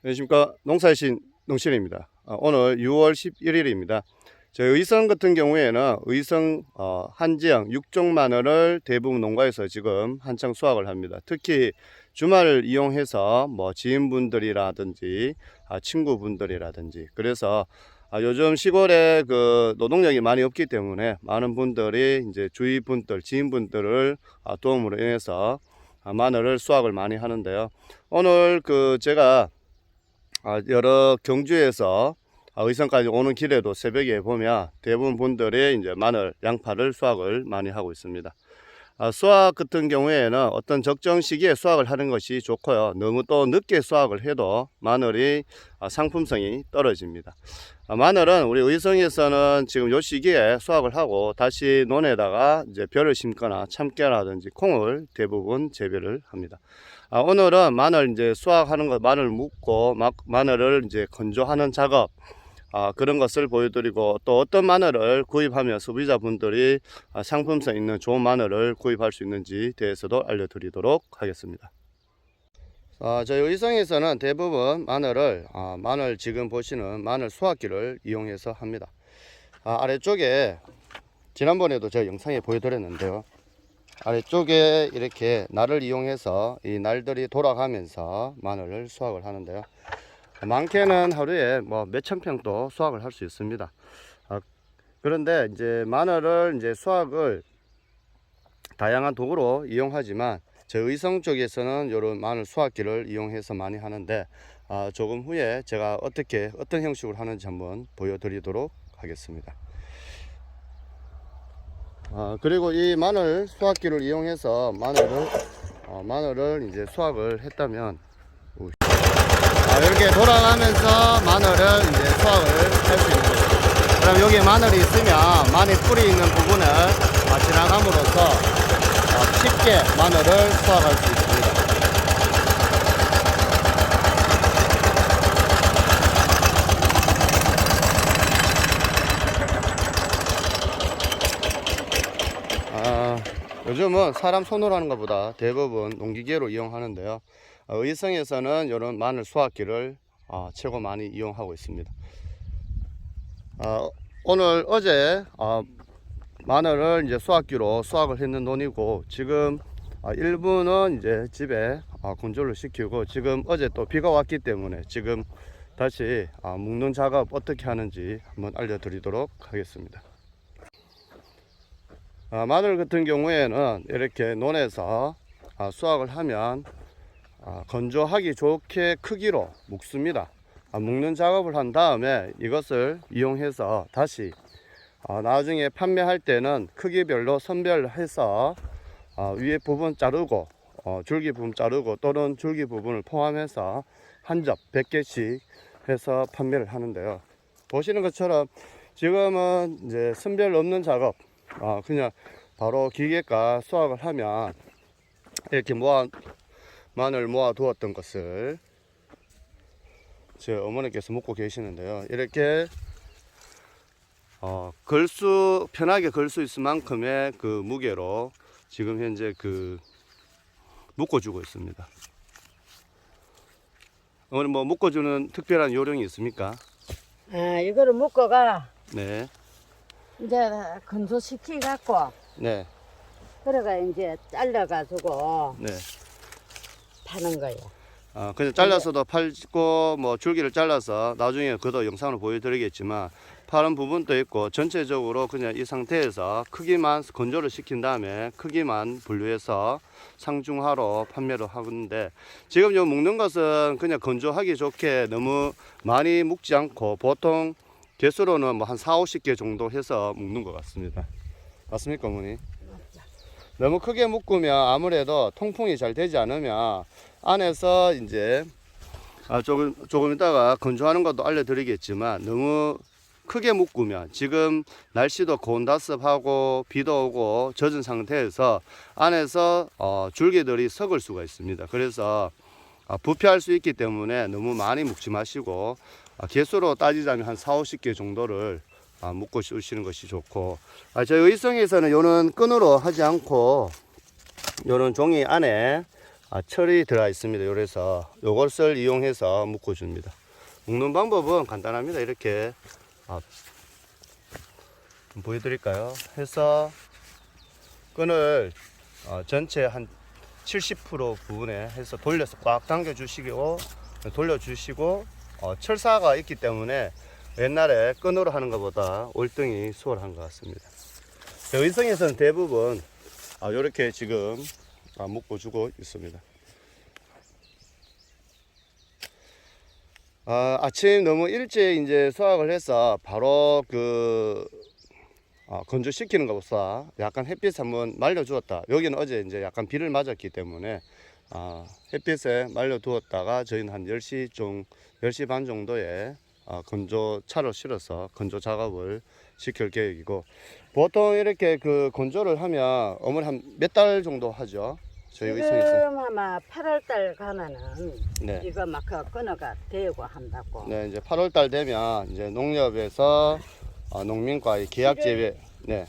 안녕하십니까. 농사의 신 농신입니다. 오늘 6월 11일입니다. 저희 의성 같은 경우에는 의성 한지형 육종 마늘을 대부분 농가에서 지금 한창 수확을 합니다. 특히 주말을 이용해서 뭐 지인분들이라든지 친구분들이라든지 그래서 요즘 시골에 그 노동력이 많이 없기 때문에 많은 분들이 이제 주위 분들, 지인분들을 도움으로 인해서 마늘을 수확을 많이 하는데요. 오늘 그 제가 여러 경주에서 의성까지 오는 길에도 새벽에 보면 대부분 분들이 이제 마늘, 양파를 수확을 많이 하고 있습니다. 수확 같은 경우에는 어떤 적정 시기에 수확을 하는 것이 좋고요. 너무 또 늦게 수확을 해도 마늘이 상품성이 떨어집니다. 마늘은 우리 의성에서는 지금 요 시기에 수확을 하고 다시 논에다가 이제 벼를 심거나 참깨라든지 콩을 대부분 재배를 합니다. 오늘은 마늘 이제 수확하는 것, 마늘 묻고 마늘을 이제 건조하는 작업, 그런 것을 보여드리고 또 어떤 마늘을 구입하면 소비자분들이 상품성 있는 좋은 마늘을 구입할 수 있는지 대해서도 알려드리도록 하겠습니다. 저희 의성에서는 대부분 마늘을 마늘 지금 보시는 마늘 수확기를 이용해서 합니다. 아래쪽에 지난번에도 제가 영상에 보여드렸는데요. 아래쪽에 이렇게 날을 이용해서 이 날들이 돌아가면서 마늘을 수확을 하는데요. 많게는 하루에 뭐 몇천 평도 수확을 할 수 있습니다. 그런데 이제 마늘을 이제 수확을 다양한 도구로 이용하지만 저희 의성 쪽에서는 이런 마늘 수확기를 이용해서 많이 하는데 조금 후에 제가 어떤 형식으로 하는지 한번 보여드리도록 하겠습니다. 그리고 이 마늘 수확기를 이용해서 마늘을 이제 수확을 했다면 이렇게 돌아가면서 마늘을 이제 수확을 할 수 있는 거죠. 그럼 여기 마늘이 있으면 마늘 뿌리 있는 부분을 지나감으로써 쉽게 마늘을 수확할 수 있습니다. 요즘은 사람 손으로 하는 것보다 대부분 농기계로 이용하는데요. 의성에서는 이런 마늘 수확기를 최고 많이 이용하고 있습니다. 어제 마늘을 이제 수확기로 수확을 했는 논이고 지금 일부는 이제 집에 건조를 시키고 지금 어제 또 비가 왔기 때문에 지금 다시 묶는 작업 어떻게 하는지 한번 알려드리도록 하겠습니다. 마늘 같은 경우에는 이렇게 논에서 수확을 하면 건조하기 좋게 크기로 묶습니다. 묶는 작업을 한 다음에 이것을 이용해서 다시 나중에 판매할 때는 크기별로 선별해서 위에 부분 자르고 줄기 부분 자르고 또는 줄기 부분을 포함해서 한 접 100개씩 해서 판매를 하는데요. 보시는 것처럼 지금은 이제 선별 없는 작업 그냥 바로 기계가 수확을 하면 이렇게 마늘 모아 두었던 것을 제 어머니께서 묶고 계시는데요. 이렇게 편하게 걸 수 있을 만큼의 그 무게로 지금 현재 묶어주고 있습니다. 어머니 뭐 묶어주는 특별한 요령이 있습니까? 이거를 묶어가 네. 이제 건조시키 갖고 네. 그래가 이제 잘라가지고 네. 파는 거예요. 그냥 잘라서도 팔고 뭐 줄기를 잘라서 나중에 그도 영상으로 보여드리겠지만 파는 부분도 있고 전체적으로 그냥 이 상태에서 크기만 건조를 시킨 다음에 크기만 분류해서 상중하로 판매를 하는데 지금 요 묶는 것은 그냥 건조하기 좋게 너무 많이 묶지 않고 보통 개수로는 뭐 한 40-50개 정도 해서 묶는 것 같습니다. 맞습니까, 어머니? 너무 크게 묶으면 아무래도 통풍이 잘 되지 않으면 안에서 이제 조금 이따가 건조하는 것도 알려드리겠지만 너무 크게 묶으면 지금 날씨도 고온다습하고 비도 오고 젖은 상태에서 안에서 줄기들이 썩을 수가 있습니다. 그래서 부패할 수 있기 때문에 너무 많이 묶지 마시고 개수로 따지자면 한 40-50개 정도를 묶고 쓰시는 것이 좋고 저희 의성에서는 요는 끈으로 하지 않고 요런 종이 안에 철이 들어가 있습니다. 요래서 요것을 이용해서 묶어줍니다. 묶는 방법은 간단합니다. 이렇게 좀 보여드릴까요? 해서 끈을 전체 한 70% 부분에 해서 돌려서 꽉 당겨 주시고 돌려주시고 철사가 있기 때문에 옛날에 끈으로 하는 것보다 월등히 수월한 것 같습니다. 의성에서는 대부분 이렇게 지금 묶어주고 있습니다. 아침 너무 일찍 이제 수확을 해서 바로 건조시키는 것보다 약간 햇빛에 한번 말려주었다. 여기는 어제 이제 약간 비를 맞았기 때문에 햇빛에 말려두었다가 저희는 한 10시 반 정도에 건조차로 실어서 건조 작업을 시킬 계획이고, 보통 이렇게 건조를 하면 어머니 한 몇 달 정도 하죠? 저희 의성에서. 지금 아마 8월달 가면은 네. 이거 막 끊어가 대고 한다고. 네, 이제 8월 달 되면 이제 농협에서 농민과의 계약 재배, 네,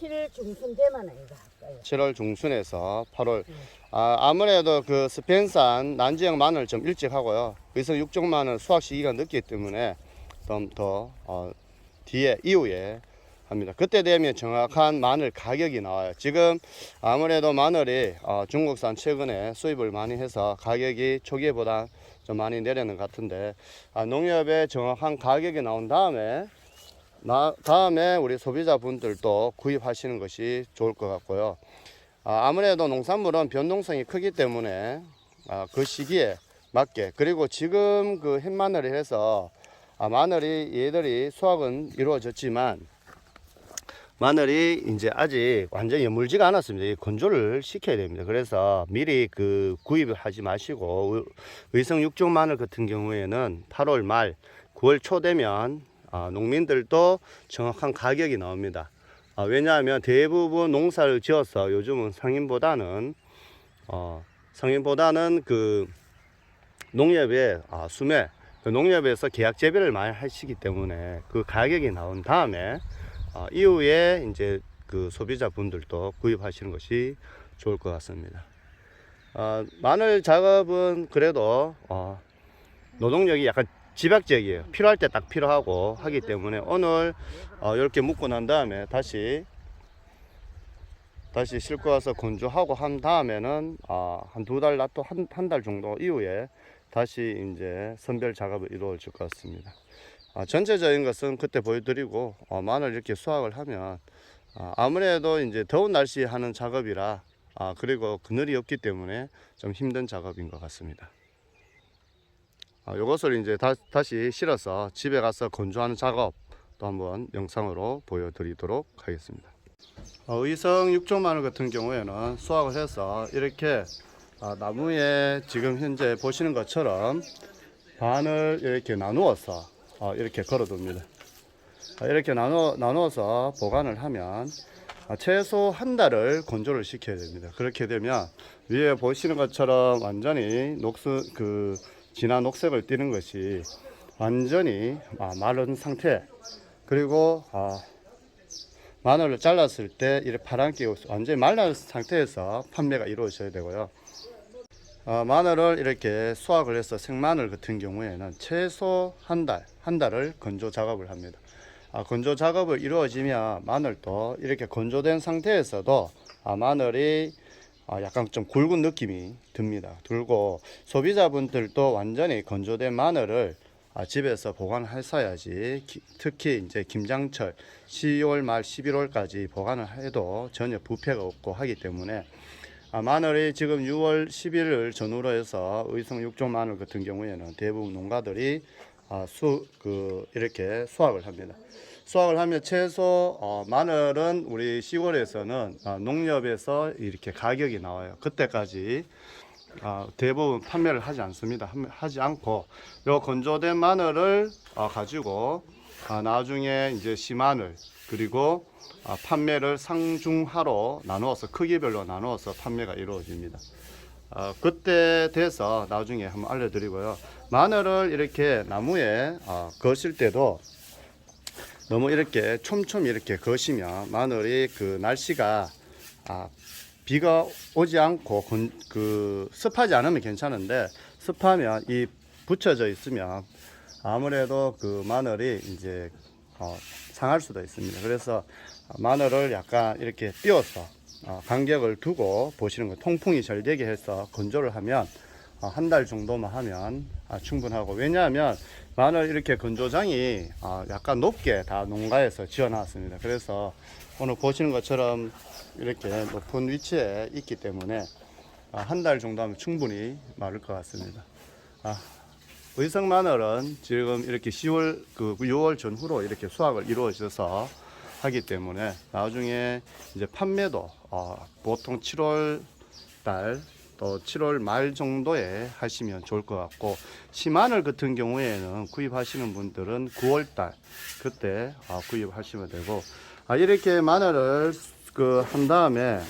7월 중순 되면은 이거 할 거예요. 7월 중순에서 8월. 아무래도 스펜산 난지형 마늘 좀 일찍 하고요. 의성 육종 마늘 수확 시기가 늦기 때문에 좀 더 뒤에 이후에 합니다. 그때 되면 정확한 마늘 가격이 나와요. 지금 아무래도 마늘이 중국산 최근에 수입을 많이 해서 가격이 초기보다 좀 많이 내리는 것 같은데, 농협에 정확한 가격이 나온 다음에 우리 소비자분들도 구입하시는 것이 좋을 것 같고요. 아무래도 농산물은 변동성이 크기 때문에 그 시기에 맞게, 그리고 지금 햇마늘이 해서 얘들이 수확은 이루어졌지만 마늘이 이제 아직 완전히 여물지가 않았습니다. 건조를 시켜야 됩니다. 그래서 미리 구입을 하지 마시고, 의성 육종 마늘 같은 경우에는 8월 말 9월 초 되면 농민들도 정확한 가격이 나옵니다. 왜냐하면 대부분 농사를 지어서 요즘은 상인보다는 농협의 수매, 농협에서 계약 재배를 많이 하시기 때문에 그 가격이 나온 다음에 이후에 이제 소비자분들도 구입하시는 것이 좋을 것 같습니다. 마늘 작업은 그래도 노동력이 약간 집약적이에요. 필요할 때 딱 필요하고 하기 때문에 오늘 이렇게 묶고 난 다음에 다시 싣고 와서 건조하고 한 다음에는 한 2달 놔둬 한 달 정도 이후에 다시 이제 선별 작업을 이루어질 것 같습니다. 전체적인 것은 그때 보여드리고, 마늘 이렇게 수확을 하면 아무래도 이제 더운 날씨에 하는 작업이라 그리고 그늘이 없기 때문에 좀 힘든 작업인 것 같습니다. 이것을 이제 다시 실어서 집에 가서 건조하는 작업 또 한번 영상으로 보여드리도록 하겠습니다. 의성 육종 마늘 같은 경우에는 수확을 해서 이렇게 나무에 지금 현재 보시는 것처럼 반을 이렇게 나누어서 이렇게 걸어둡니다. 이렇게 나누어서 보관을 하면 최소 한 달을 건조를 시켜야 됩니다. 그렇게 되면 위에 보시는 것처럼 완전히 진한 녹색을 띠는 것이 완전히 마른 상태, 그리고 마늘을 잘랐을 때 이렇게 파란기 완전히 말른 상태에서 판매가 이루어져야 되고요. 마늘을 이렇게 수확을 해서 생마늘 같은 경우에는 최소 한 달을 건조 작업을 합니다. 건조 작업을 이루어지면 마늘도 이렇게 건조된 상태에서도 마늘이 약간 좀 굵은 느낌이 듭니다. 들고 소비자분들도 완전히 건조된 마늘을 집에서 보관하셔야지, 특히 이제 김장철 10월 말 11월까지 보관을 해도 전혀 부패가 없고 하기 때문에 마늘이 지금 6월 10일을 전후로 해서 의성 육종 마늘 같은 경우에는 대부분 농가들이 이렇게 수확을 합니다. 수확을 하면 최소 마늘은 우리 시골에서는 농협에서 이렇게 가격이 나와요. 그때까지 대부분 판매를 하지 않습니다. 하지 않고 요 건조된 마늘을 가지고 나중에 이제 시마늘, 그리고 판매를 상중하로 나누어서 크기별로 나누어서 판매가 이루어집니다. 그때 돼서 나중에 한번 알려드리고요. 마늘을 이렇게 나무에 거실 때도 너무 이렇게 촘촘히 이렇게 거시면 마늘이 날씨가 비가 오지 않고 그 습하지 않으면 괜찮은데 습하면 이 붙여져 있으면 아무래도 그 마늘이 이제 상할 수도 있습니다. 그래서 마늘을 약간 이렇게 띄워서 간격을 두고 보시는 거, 통풍이 잘 되게 해서 건조를 하면 한 달 정도만 하면 충분하고, 왜냐하면 마늘 이렇게 건조장이 약간 높게 다 농가에서 지어 놨습니다. 그래서 오늘 보시는 것처럼 이렇게 높은 위치에 있기 때문에 한 달 정도 하면 충분히 마를 것 같습니다. 의성 마늘은 지금 이렇게 6월 전후로 이렇게 수확을 이루어져서 하기 때문에 나중에 이제 판매도 보통 7월 달 또 7월 말 정도에 하시면 좋을 것 같고, 시마늘 같은 경우에는 구입하시는 분들은 9월 달 그때 구입하시면 되고, 이렇게 마늘을 한 다음에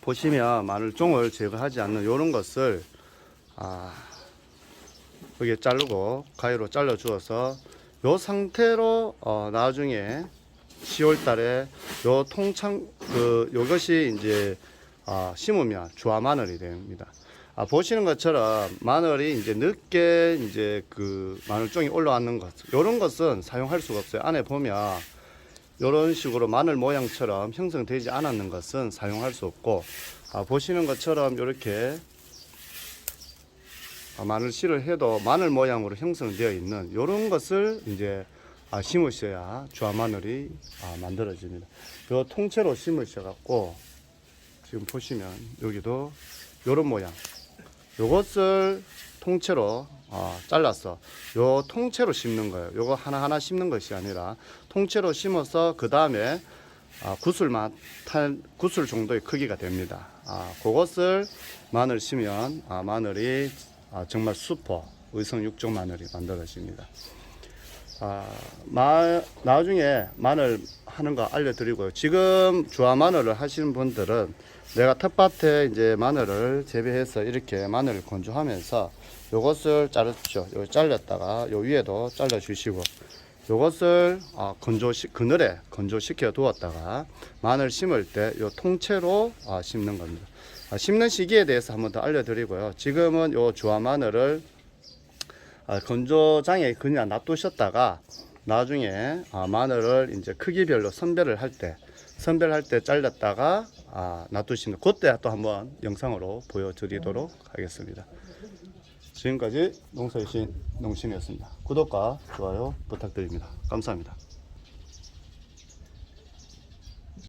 보시면 마늘종을 제거하지 않는 이런 것을 여기 자르고 가위로 잘라 주어서 요 상태로 나중에 10월 달에 요 통창 요것이 이제 심으면 주화 마늘이 됩니다. 보시는 것처럼 마늘이 이제 늦게 이제 그 마늘종이 올라왔는 것, 요런 것은 사용할 수가 없어요. 안에 보면 이런 식으로 마늘 모양처럼 형성되지 않았는 것은 사용할 수 없고, 보시는 것처럼 이렇게 마늘 씨를 해도 마늘 모양으로 형성되어 있는 이런 것을 이제 심으셔야 주화 마늘이 만들어집니다. 요 통째로 심으셔 갖고 지금 보시면 여기도 이런 모양, 요것을 통째로 잘라서 요 통째로 심는 거예요. 요거 하나하나 심는 것이 아니라 통째로 심어서 그 다음에 구슬 정도의 크기가 됩니다. 그것을 마늘 심으면 마늘이 정말 슈퍼 의성 육종 마늘이 만들어집니다. 나중에 마늘 하는 거 알려드리고요. 지금 주화 마늘을 하시는 분들은 내가 텃밭에 이제 마늘을 재배해서 이렇게 마늘을 건조하면서 요것을 자르십시오. 요 잘랐다가 요 위에도 잘라 주시고, 요것을 그늘에 건조시켜 두었다가 마늘 심을 때 요 통째로 심는 겁니다. 심는 시기에 대해서 한번 더 알려드리고요. 지금은 요 주화 마늘을 건조장에 그냥 놔두셨다가 나중에 마늘을 이제 크기별로 선별할 때 잘랐다가 놔두시면 그때 또 한번 영상으로 보여드리도록 하겠습니다. 지금까지 농사의 신 농신이었습니다. 구독과 좋아요 부탁드립니다. 감사합니다.